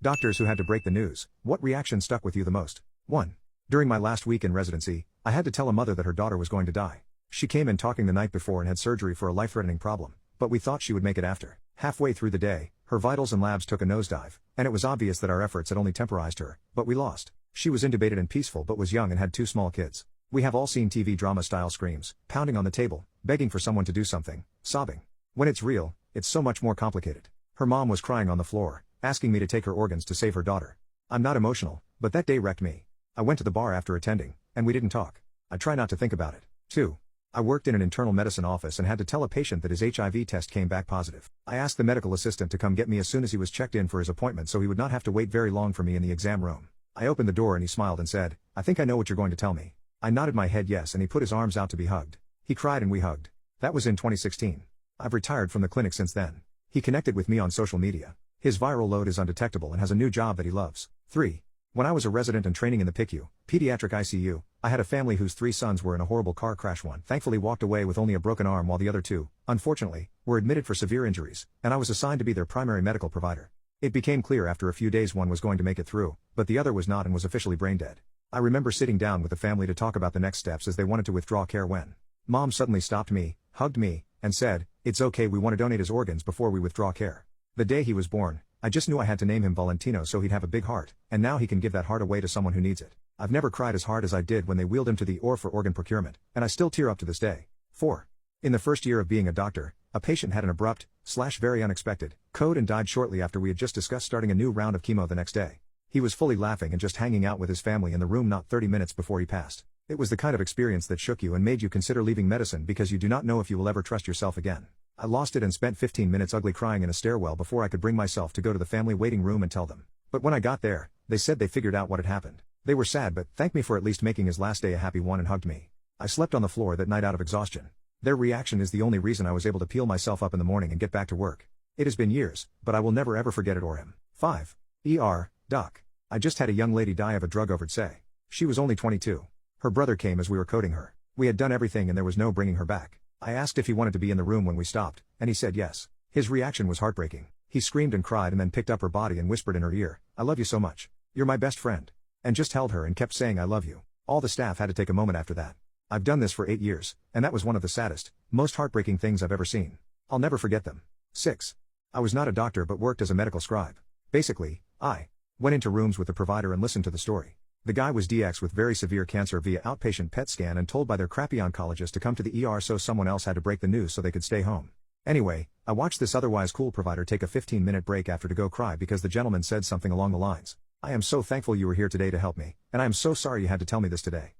Doctors who had to break the news. What reaction stuck with you the most? 1. During my last week in residency, I had to tell a mother that her daughter was going to die. She came in talking the night before and had surgery for a life-threatening problem, but we thought she would make it after. Halfway through the day, her vitals and labs took a nosedive, and it was obvious that our efforts had only temporized her, but we lost. She was intubated and peaceful but was young and had 2 small kids. We have all seen TV drama-style screams, pounding on the table, begging for someone to do something, sobbing. When it's real, it's so much more complicated. Her mom was crying on the floor, asking me to take her organs to save her daughter. I'm not emotional, but that day wrecked me. I went to the bar after attending, and we didn't talk. I try not to think about it. 2. I worked in an internal medicine office and had to tell a patient that his HIV test came back positive. I asked the medical assistant to come get me as soon as he was checked in for his appointment so he would not have to wait very long for me in the exam room. I opened the door and he smiled and said, "I think I know what you're going to tell me." I nodded my head yes and he put his arms out to be hugged. He cried and we hugged. That was in 2016. I've retired from the clinic since then. He connected with me on social media. His viral load is undetectable and has a new job that he loves. 3. When I was a resident and training in the PICU, pediatric ICU, I had a family whose 3 sons were in a horrible car crash. One thankfully walked away with only a broken arm while the other 2, unfortunately, were admitted for severe injuries, and I was assigned to be their primary medical provider. It became clear after a few days one was going to make it through, but the other was not and was officially brain dead. I remember sitting down with the family to talk about the next steps as they wanted to withdraw care when Mom suddenly stopped me, hugged me, and said, "It's okay, we want to donate his organs before we withdraw care." The day he was born, I just knew I had to name him Valentino so he'd have a big heart, and now he can give that heart away to someone who needs it. I've never cried as hard as I did when they wheeled him to the OR for organ procurement, and I still tear up to this day. 4. In the first year of being a doctor, a patient had an abrupt, very unexpected, code and died shortly after we had just discussed starting a new round of chemo the next day. He was fully laughing and just hanging out with his family in the room not 30 minutes before he passed. It was the kind of experience that shook you and made you consider leaving medicine because you do not know if you will ever trust yourself again. I lost it and spent 15 minutes ugly crying in a stairwell before I could bring myself to go to the family waiting room and tell them. But when I got there, they said they figured out what had happened. They were sad but thanked me for at least making his last day a happy one and hugged me. I slept on the floor that night out of exhaustion. Their reaction is the only reason I was able to peel myself up in the morning and get back to work. It has been years, but I will never ever forget it or him. 5. Doc. I just had a young lady die of a drug overdose. She was only 22. Her brother came as we were coding her. We had done everything and there was no bringing her back. I asked if he wanted to be in the room when we stopped, and he said yes. His reaction was heartbreaking. He screamed and cried and then picked up her body and whispered in her ear, "I love you so much. You're my best friend." And just held her and kept saying "I love you." All the staff had to take a moment after that. I've done this for 8 years, and that was one of the saddest, most heartbreaking things I've ever seen. I'll never forget them. 6. I was not a doctor but worked as a medical scribe. Basically, I went into rooms with the provider and listened to the story. The guy was DX with very severe cancer via outpatient PET scan and told by their crappy oncologist to come to the ER so someone else had to break the news so they could stay home. Anyway, I watched this otherwise cool provider take a 15-minute break after to go cry because the gentleman said something along the lines, "I am so thankful you were here today to help me, and I am so sorry you had to tell me this today."